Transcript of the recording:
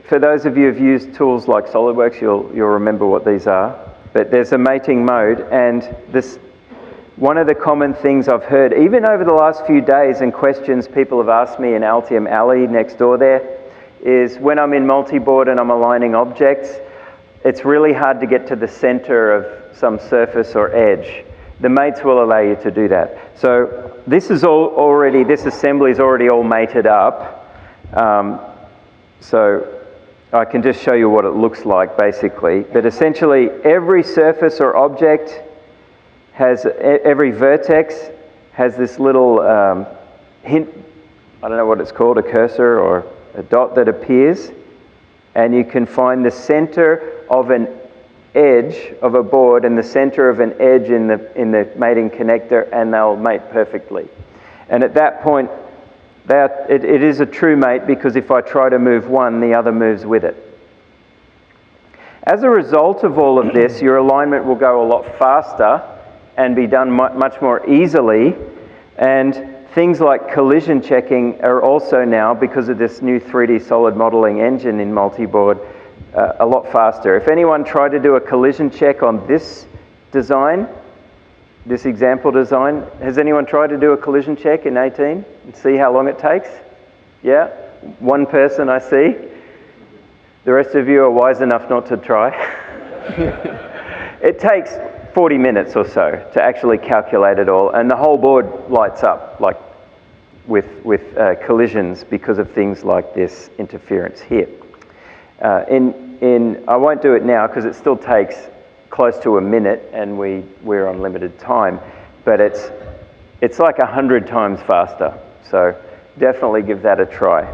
for those of you who've used tools like SolidWorks, you'll remember what these are. But there's a mating mode, and one of the common things I've heard, even over the last few days, and questions people have asked me in Altium Alley next door there, is when I'm in multi-board and I'm aligning objects, it's really hard to get to the center of some surface or edge. The mates will allow you to do that. So this is this assembly is already all mated up. So I can just show you what it looks like basically. But essentially every surface or object has, every vertex has this little hint, I don't know what it's called, a cursor or a dot that appears, and you can find the center of an edge of a board and the center of an edge in the mating connector, and they'll mate perfectly. And at that point, it is a true mate, because if I try to move one, the other moves with it. As a result of all of this, your alignment will go a lot faster and be done much more easily, and things like collision checking are also now, because of this new 3D solid modeling engine in multi-board, a lot faster. If anyone tried to do a collision check on this design, this example design, has anyone tried to do a collision check in 18 and see how long it takes? Yeah? One person I see. The rest of you are wise enough not to try. It takes 40 minutes or so to actually calculate it all, and the whole board lights up like with collisions because of things like this interference here. I won't do it now because it still takes close to a minute, and we're on limited time, but it's like 100 times faster. So definitely give that a try.